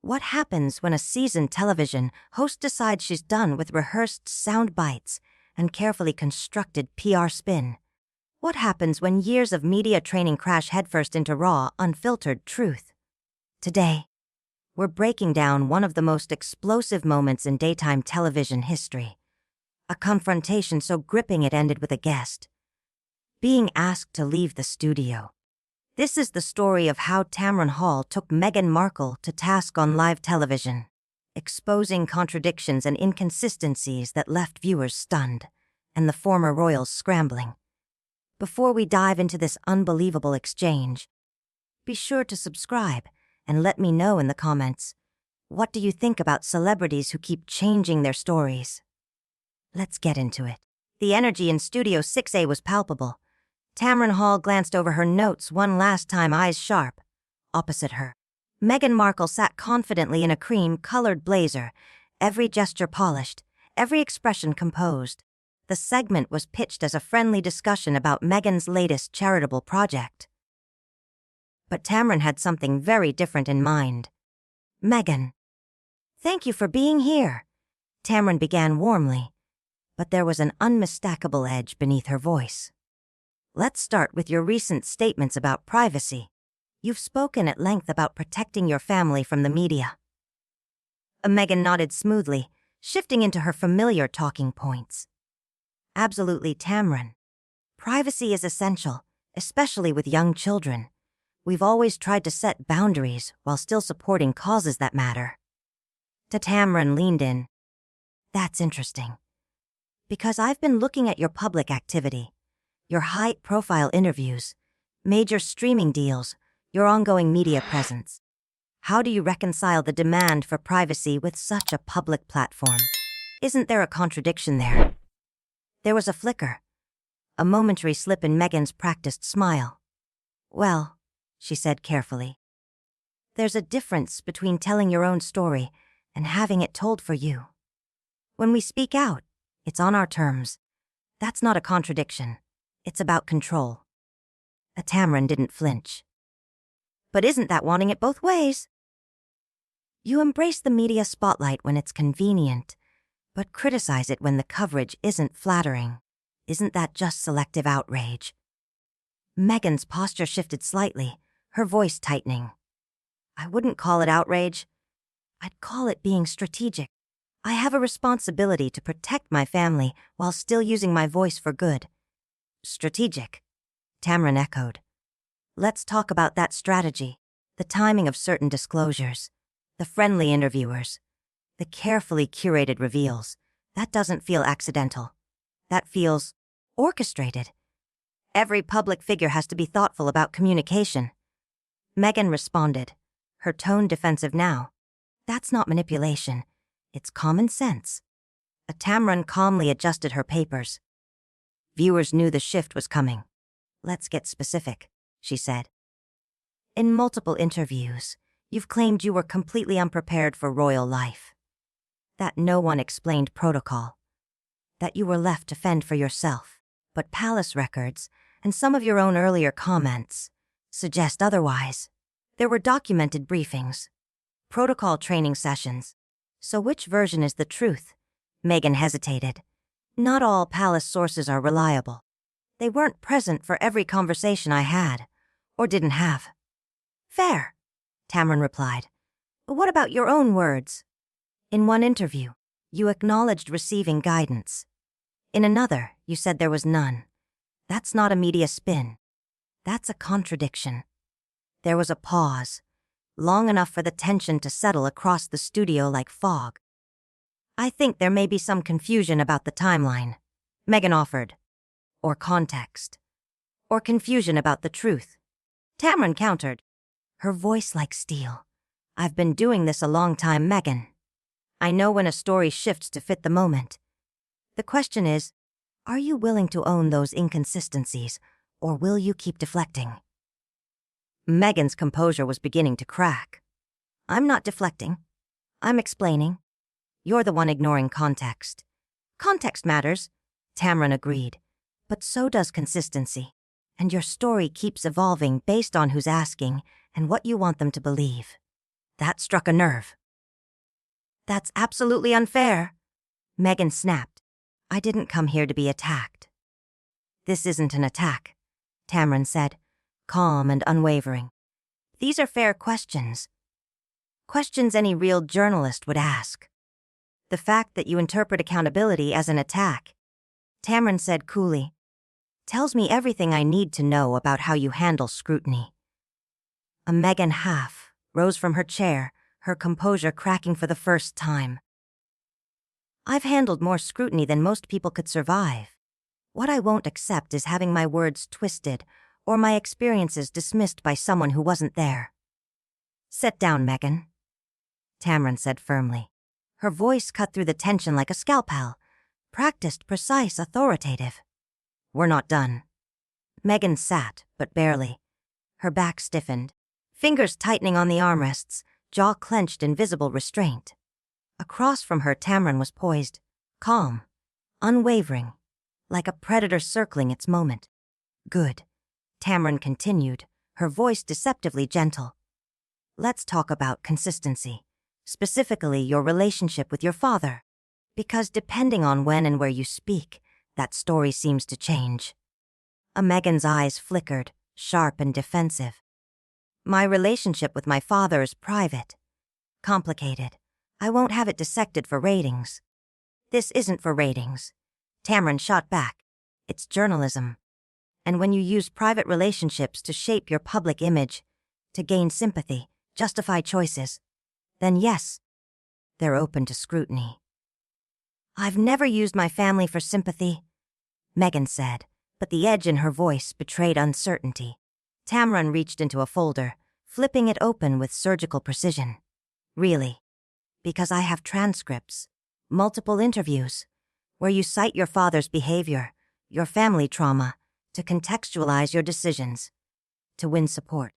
What happens when a seasoned television host decides she's done with rehearsed sound bites and carefully constructed PR spin? What happens when years of media training crash headfirst into raw, unfiltered truth? Today, we're breaking down one of the most explosive moments in daytime television history. A confrontation so gripping it ended with a guest being asked to leave the studio. This is the story of how Tamron Hall took Meghan Markle to task on live television, exposing contradictions and inconsistencies that left viewers stunned and the former royals scrambling. Before we dive into this unbelievable exchange, be sure to subscribe and let me know in the comments, what do you think about celebrities who keep changing their stories? Let's get into it. The energy in Studio 6A was palpable. Tamron Hall glanced over her notes one last time, eyes sharp. Opposite her, Meghan Markle sat confidently in a cream-colored blazer, every gesture polished, every expression composed. The segment was pitched as a friendly discussion about Meghan's latest charitable project. But Tamron had something very different in mind. "Meghan, thank you for being here," Tamron began warmly, but there was an unmistakable edge beneath her voice. "Let's start with your recent statements about privacy. You've spoken at length about protecting your family from the media." Meghan nodded smoothly, shifting into her familiar talking points. "Absolutely, Tamron. Privacy is essential, especially with young children. We've always tried to set boundaries while still supporting causes that matter." Tamron leaned in. "That's interesting. Because I've been looking at your public activity. Your high-profile interviews, major streaming deals, your ongoing media presence. How do you reconcile the demand for privacy with such a public platform? Isn't there a contradiction there?" There was a flicker, a momentary slip in Meghan's practiced smile. "Well," she said carefully, "there's a difference between telling your own story and having it told for you. When we speak out, it's on our terms. That's not a contradiction. It's about control." Tamron didn't flinch. "But isn't that wanting it both ways? You embrace the media spotlight when it's convenient, but criticize it when the coverage isn't flattering. Isn't that just selective outrage?" Meghan's posture shifted slightly, her voice tightening. "I wouldn't call it outrage. I'd call it being strategic. I have a responsibility to protect my family while still using my voice for good." "Strategic," Tamron echoed. "Let's talk about that strategy, the timing of certain disclosures, the friendly interviewers, the carefully curated reveals. That doesn't feel accidental. That feels orchestrated. Every public figure has to be thoughtful about communication." Meghan responded, her tone defensive now. "That's not manipulation. It's common sense." Tamron calmly adjusted her papers. Viewers knew the shift was coming. "Let's get specific," she said. "In multiple interviews, you've claimed you were completely unprepared for royal life. That no one explained protocol. That you were left to fend for yourself. But palace records, and some of your own earlier comments, suggest otherwise. There were documented briefings, protocol training sessions. So which version is the truth?" Meghan hesitated. "Not all palace sources are reliable. They weren't present for every conversation I had, or didn't have." "Fair," Tamron replied. "But what about your own words? In one interview, you acknowledged receiving guidance. In another, you said there was none. That's not a media spin. That's a contradiction." There was a pause, long enough for the tension to settle across the studio like fog. "I think there may be some confusion about the timeline," Meghan offered. "Or context. Or confusion about the truth." Tamron countered, her voice like steel. "I've been doing this a long time, Meghan. I know when a story shifts to fit the moment. The question is, are you willing to own those inconsistencies, or will you keep deflecting?" Meghan's composure was beginning to crack. "I'm not deflecting. I'm explaining. You're the one ignoring context." "Context matters," Tamron agreed. "But so does consistency. And your story keeps evolving based on who's asking and what you want them to believe. That struck a nerve. That's absolutely unfair, Meghan snapped. I didn't come here to be attacked. This isn't an attack, Tamron said, calm and unwavering. These are fair questions. Questions any real journalist would ask. The fact that you interpret accountability as an attack, Tamron said coolly, tells me everything I need to know about how you handle scrutiny. A Meghan half rose from her chair, her composure cracking for the first time. I've handled more scrutiny than most people could survive. What I won't accept is having my words twisted or my experiences dismissed by someone who wasn't there. Sit down, Meghan, Tamron said firmly. Her voice cut through the tension like a scalpel, practiced, precise, authoritative. We're not done. Meghan sat, but barely. Her back stiffened, fingers tightening on the armrests, jaw clenched in visible restraint. Across from her, Tamron was poised, calm, unwavering, like a predator circling its moment. Good, Tamron continued, her voice deceptively gentle. Let's talk about consistency, specifically your relationship with your father, because depending on when and where you speak, that story seems to change. Meghan's eyes flickered, sharp and defensive. My relationship with my father is private, complicated. I won't have it dissected for ratings. This isn't for ratings, Tamron shot back. It's journalism. And when you use private relationships to shape your public image, to gain sympathy, justify choices, then yes, they're open to scrutiny. I've never used my family for sympathy, Meghan said, but the edge in her voice betrayed uncertainty. Tamron reached into a folder, flipping it open with surgical precision. Really? Because I have transcripts, multiple interviews, where you cite your father's behavior, your family trauma, to contextualize your decisions, to win support.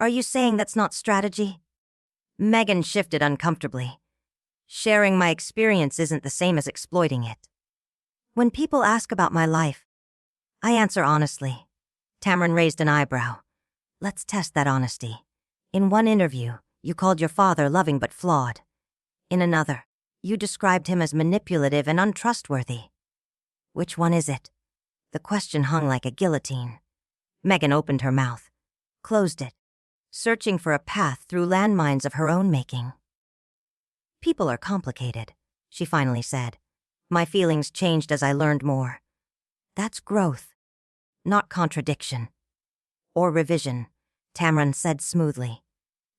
Are you saying that's not strategy? Meghan shifted uncomfortably. Sharing my experience isn't the same as exploiting it. When people ask about my life, I answer honestly. Tamron raised an eyebrow. Let's test that honesty. In one interview, you called your father loving but flawed. In another, you described him as manipulative and untrustworthy. Which one is it? The question hung like a guillotine. Meghan opened her mouth, closed it, searching for a path through landmines of her own making. People are complicated, she finally said. My feelings changed as I learned more. That's growth, not contradiction. Or revision, Tamron said smoothly.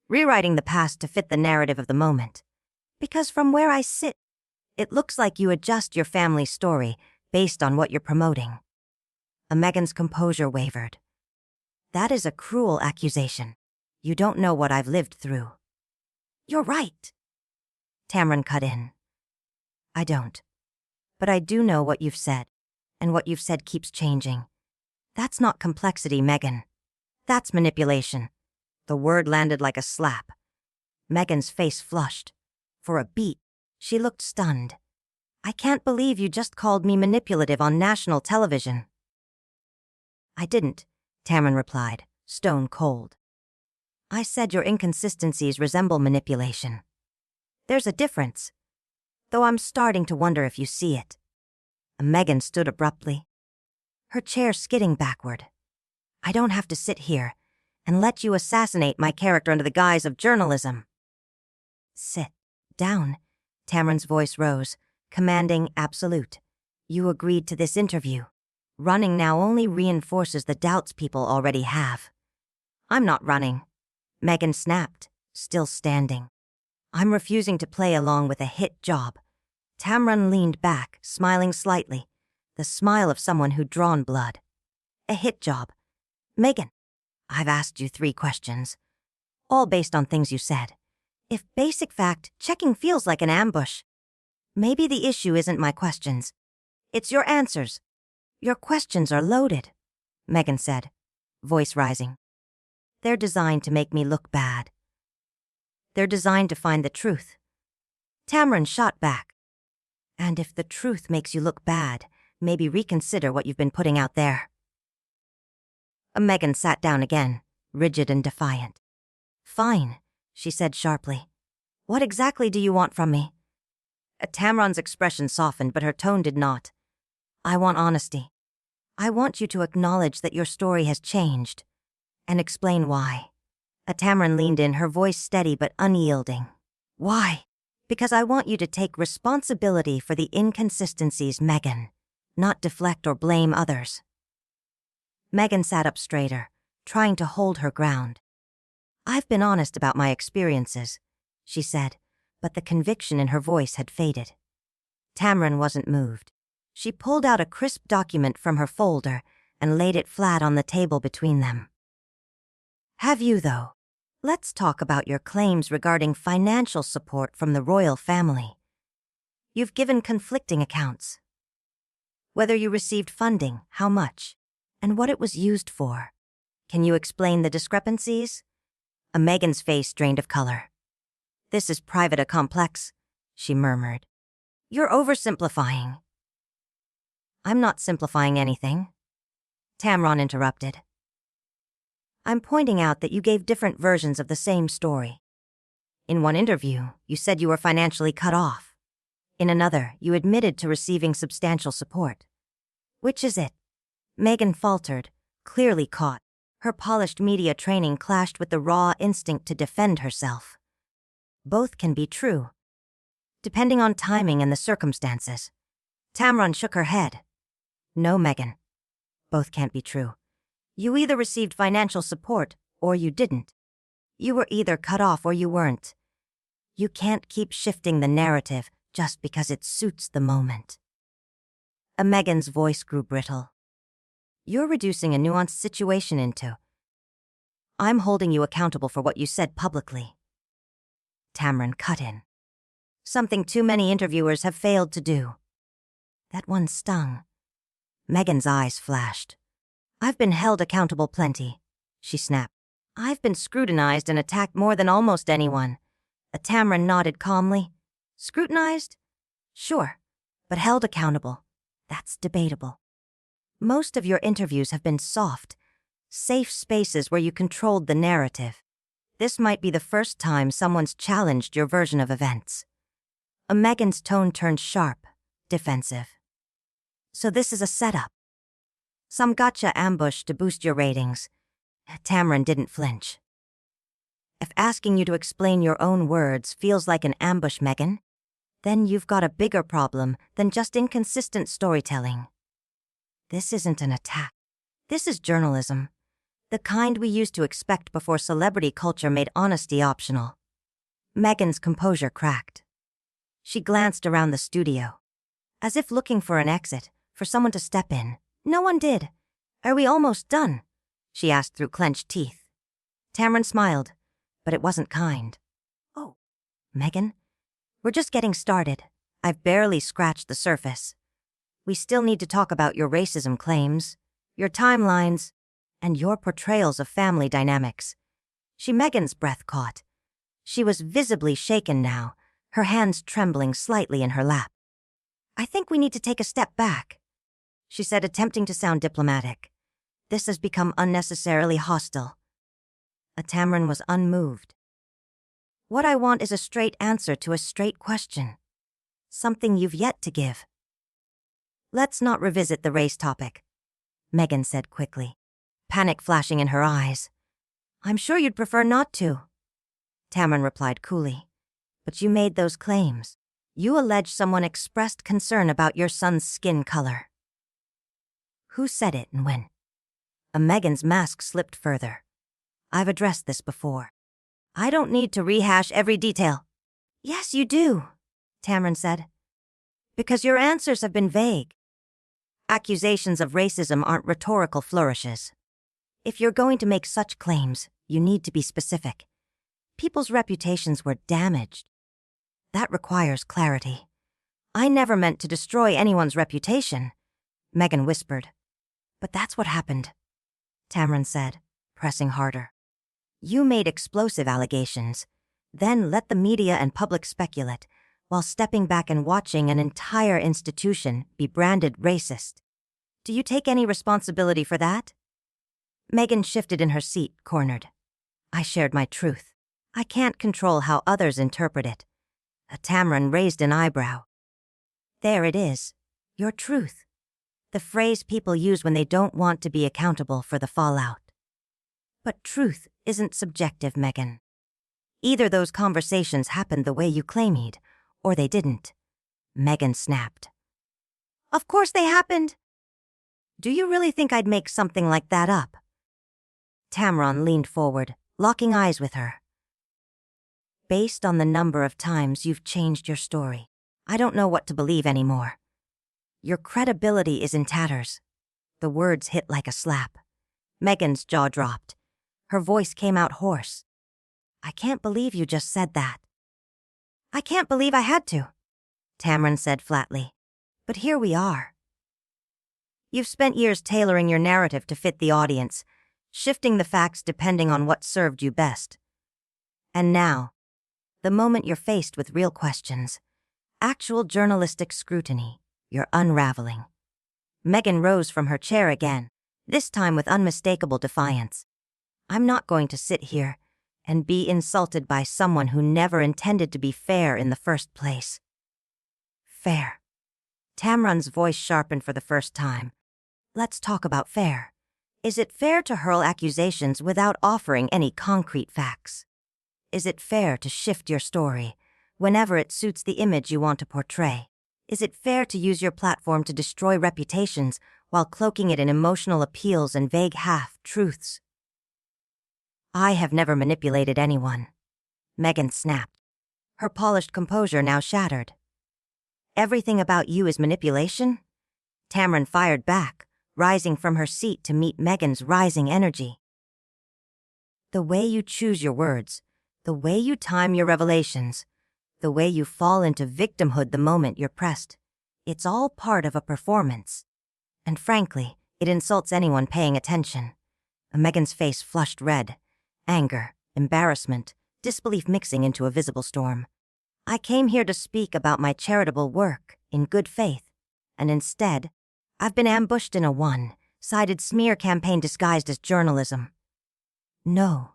Rewriting the past to fit the narrative of the moment. Because from where I sit, it looks like you adjust your family story based on what you're promoting. Meghan's composure wavered. That is a cruel accusation. You don't know what I've lived through. You're right, Tamron cut in. I don't. But I do know what you've said, and what you've said keeps changing. That's not complexity, Meghan. That's manipulation. The word landed like a slap. Meghan's face flushed. For a beat, she looked stunned. I can't believe you just called me manipulative on national television. I didn't, Tamron replied, stone cold. I said your inconsistencies resemble manipulation. There's a difference, though I'm starting to wonder if you see it. Meghan stood abruptly, her chair skidding backward. I don't have to sit here and let you assassinate my character under the guise of journalism. Sit down, Tamron's voice rose, commanding, absolute. You agreed to this interview. Running now only reinforces the doubts people already have. I'm not running, Meghan snapped, still standing. I'm refusing to play along with a hit job. Tamron leaned back, smiling slightly, the smile of someone who'd drawn blood. A hit job. Meghan, I've asked you 3 questions, all based on things you said. If basic fact-checking feels like an ambush, maybe the issue isn't my questions. It's your answers. Your questions are loaded, Meghan said, voice rising. They're designed to make me look bad. They're designed to find the truth. Tamron shot back. And if the truth makes you look bad, maybe reconsider what you've been putting out there. Meghan sat down again, rigid and defiant. Fine, she said sharply. What exactly do you want from me? Tamron's expression softened, but her tone did not. I want honesty. I want you to acknowledge that your story has changed, and explain why. Tamron leaned in, her voice steady but unyielding. Why? Because I want you to take responsibility for the inconsistencies, Meghan, not deflect or blame others. Meghan sat up straighter, trying to hold her ground. I've been honest about my experiences, she said, but the conviction in her voice had faded. Tamron wasn't moved. She pulled out a crisp document from her folder and laid it flat on the table between them. Have you, though? Let's talk about your claims regarding financial support from the royal family. You've given conflicting accounts. Whether you received funding, how much, and what it was used for. Can you explain the discrepancies? Meghan's face drained of color. This is private and complex, she murmured. You're oversimplifying. I'm not simplifying anything, Tamron interrupted. I'm pointing out that you gave different versions of the same story. In one interview, you said you were financially cut off. In another, you admitted to receiving substantial support. Which is it? Meghan faltered, clearly caught. Her polished media training clashed with the raw instinct to defend herself. Both can be true, depending on timing and the circumstances. Tamron shook her head. No, Meghan. Both can't be true. You either received financial support or you didn't. You were either cut off or you weren't. You can't keep shifting the narrative just because it suits the moment. Meghan's voice grew brittle. You're reducing a nuanced situation into, I'm holding you accountable for what you said publicly. Tamron cut in. Something too many interviewers have failed to do. That one stung. Meghan's eyes flashed. I've been held accountable plenty, she snapped. I've been scrutinized and attacked more than almost anyone. Tamron nodded calmly. Scrutinized? Sure, but held accountable. That's debatable. Most of your interviews have been soft, safe spaces where you controlled the narrative. This might be the first time someone's challenged your version of events. Meghan's tone turned sharp, defensive. So this is a setup. Some gotcha ambush to boost your ratings. Tamron didn't flinch. If asking you to explain your own words feels like an ambush, Meghan, then you've got a bigger problem than just inconsistent storytelling. This isn't an attack. This is journalism. The kind we used to expect before celebrity culture made honesty optional. Meghan's composure cracked. She glanced around the studio, as if looking for an exit, for someone to step in. No one did. Are we almost done? She asked through clenched teeth. Tamron smiled, but it wasn't kind. Oh, Meghan, we're just getting started. I've barely scratched the surface. We still need to talk about your racism claims, your timelines, and your portrayals of family dynamics. Meghan's breath caught. She was visibly shaken now, her hands trembling slightly in her lap. I think we need to take a step back, she said, attempting to sound diplomatic. This has become unnecessarily hostile. Tamron was unmoved. What I want is a straight answer to a straight question. Something you've yet to give. Let's not revisit the race topic, Meghan said quickly, panic flashing in her eyes. I'm sure you'd prefer not to, Tamron replied coolly. But you made those claims. You allege someone expressed concern about your son's skin color. Who said it and when? Meghan's mask slipped further. I've addressed this before. I don't need to rehash every detail. Yes, you do, Tamron said. Because your answers have been vague. Accusations of racism aren't rhetorical flourishes. If you're going to make such claims, you need to be specific. People's reputations were damaged. That requires clarity. I never meant to destroy anyone's reputation, Meghan whispered. But that's what happened, Tamron said, pressing harder. You made explosive allegations, then let the media and public speculate, while stepping back and watching an entire institution be branded racist. Do you take any responsibility for that? Meghan shifted in her seat, cornered. I shared my truth. I can't control how others interpret it. Tamron raised an eyebrow. There it is. Your truth. The phrase people use when they don't want to be accountable for the fallout. But truth isn't subjective, Meghan. Either those conversations happened the way you claim he'd, or they didn't. Meghan snapped. Of course they happened. Do you really think I'd make something like that up? Tamron leaned forward, locking eyes with her. Based on the number of times you've changed your story, I don't know what to believe anymore. Your credibility is in tatters. The words hit like a slap. Meghan's jaw dropped. Her voice came out hoarse. I can't believe you just said that. I can't believe I had to, Tamron said flatly. But here we are. You've spent years tailoring your narrative to fit the audience, shifting the facts depending on what served you best. And now, the moment you're faced with real questions, actual journalistic scrutiny, you're unraveling. Meghan rose from her chair again, this time with unmistakable defiance. I'm not going to sit here and be insulted by someone who never intended to be fair in the first place. Fair. Tamron's voice sharpened for the first time. Let's talk about fair. Is it fair to hurl accusations without offering any concrete facts? Is it fair to shift your story whenever it suits the image you want to portray? Is it fair to use your platform to destroy reputations while cloaking it in emotional appeals and vague half-truths? I have never manipulated anyone, Meghan snapped, her polished composure now shattered. Everything about you is manipulation? Tamron fired back, rising from her seat to meet Meghan's rising energy. The way you choose your words, the way you time your revelations, the way you fall into victimhood the moment you're pressed, it's all part of a performance. And frankly, it insults anyone paying attention. Meghan's face flushed red. Anger, embarrassment, disbelief mixing into a visible storm. I came here to speak about my charitable work, in good faith, and instead, I've been ambushed in a one-sided smear campaign disguised as journalism. No,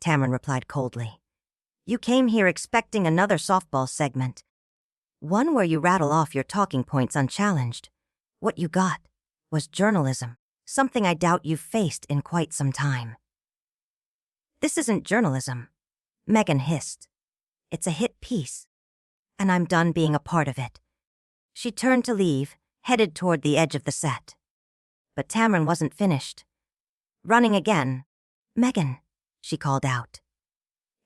Tamron replied coldly. You came here expecting another softball segment, one where you rattle off your talking points unchallenged. What you got was journalism, something I doubt you've faced in quite some time. This isn't journalism, Meghan hissed. It's a hit piece, and I'm done being a part of it. She turned to leave, headed toward the edge of the set. But Tamron wasn't finished. Running again. Meghan, she called out.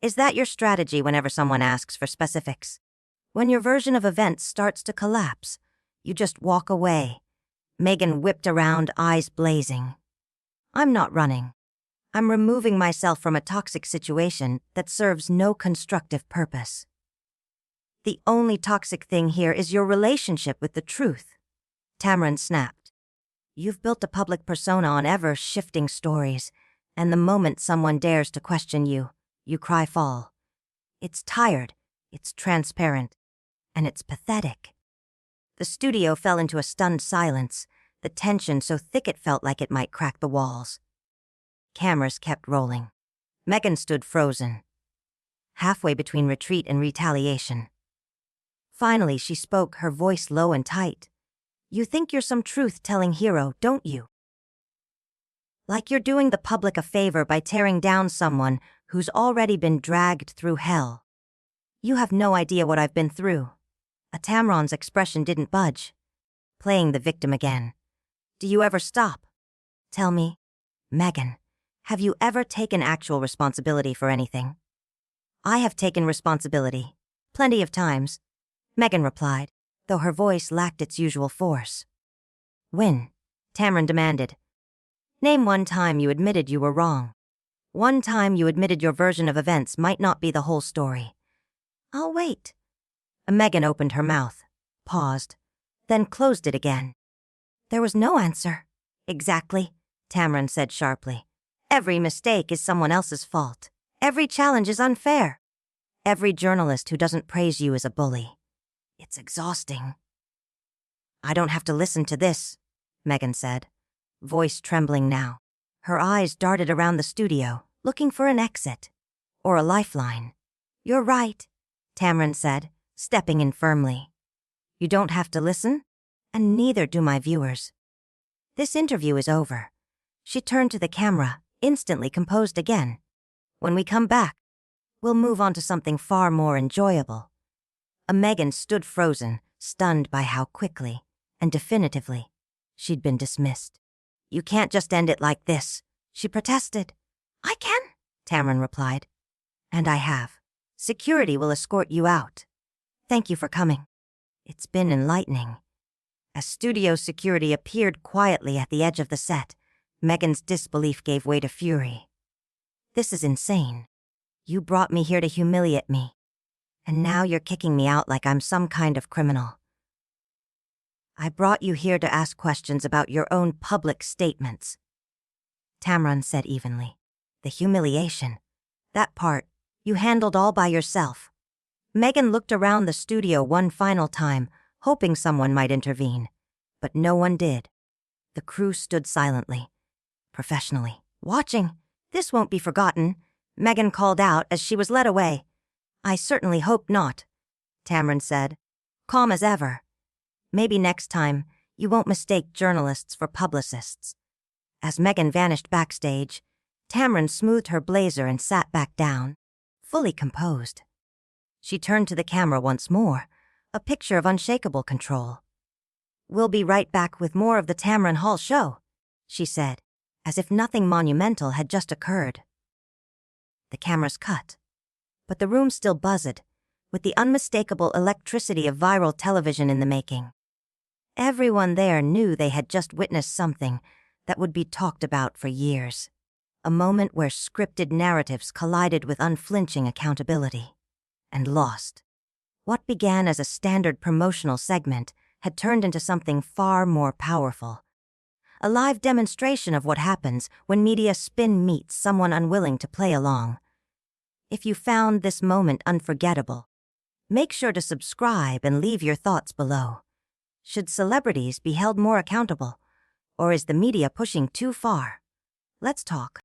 Is that your strategy whenever someone asks for specifics? When your version of events starts to collapse, you just walk away. Meghan whipped around, eyes blazing. I'm not running. I'm removing myself from a toxic situation that serves no constructive purpose. The only toxic thing here is your relationship with the truth, Tamron snapped. You've built a public persona on ever-shifting stories, and the moment someone dares to question you, you cry fall. It's tired, it's transparent, and it's pathetic. The studio fell into a stunned silence, the tension so thick it felt like it might crack the walls. Cameras kept rolling. Meghan stood frozen, halfway between retreat and retaliation. Finally, she spoke, her voice low and tight. You think you're some truth-telling hero, don't you? Like you're doing the public a favor by tearing down someone who's already been dragged through hell. You have no idea what I've been through. Tamron's expression didn't budge. Playing the victim again. Do you ever stop? Tell me, Meghan. Have you ever taken actual responsibility for anything? I have taken responsibility. Plenty of times, Meghan replied, though her voice lacked its usual force. When? Tamron demanded. Name one time you admitted you were wrong. One time you admitted your version of events might not be the whole story. I'll wait. Meghan opened her mouth, paused, then closed it again. There was no answer. Exactly, Tamron said sharply. Every mistake is someone else's fault. Every challenge is unfair. Every journalist who doesn't praise you is a bully. It's exhausting. I don't have to listen to this, Meghan said, voice trembling now. Her eyes darted around the studio, looking for an exit. or a lifeline. You're right, Tamron said, stepping in firmly. You don't have to listen, and neither do my viewers. This interview is over. She turned to the camera, instantly composed again. When we come back, we'll move on to something far more enjoyable. Meghan stood frozen, stunned by how quickly and definitively she'd been dismissed. You can't just end it like this, she protested. I can, Tamron replied. And I have. Security will escort you out. Thank you for coming. It's been enlightening. As studio security appeared quietly at the edge of the set, Meghan's disbelief gave way to fury. This is insane. You brought me here to humiliate me, and now you're kicking me out like I'm some kind of criminal. I brought you here to ask questions about your own public statements, Tamron said evenly. The humiliation, that part, you handled all by yourself. Meghan looked around the studio one final time, hoping someone might intervene, but no one did. The crew stood silently, professionally, watching. This won't be forgotten, Meghan called out as she was led away. I certainly hope not, Tamron said, calm as ever. Maybe next time you won't mistake journalists for publicists. As Meghan vanished backstage, Tamron smoothed her blazer and sat back down, fully composed. She turned to the camera once more, a picture of unshakable control. We'll be right back with more of the Tamron Hall show, she said, as if nothing monumental had just occurred. The cameras cut, but the room still buzzed, with the unmistakable electricity of viral television in the making. Everyone there knew they had just witnessed something that would be talked about for years. A moment where scripted narratives collided with unflinching accountability. And lost. What began as a standard promotional segment had turned into something far more powerful. A live demonstration of what happens when media spin meets someone unwilling to play along. If you found this moment unforgettable, make sure to subscribe and leave your thoughts below. Should celebrities be held more accountable, or is the media pushing too far? Let's talk.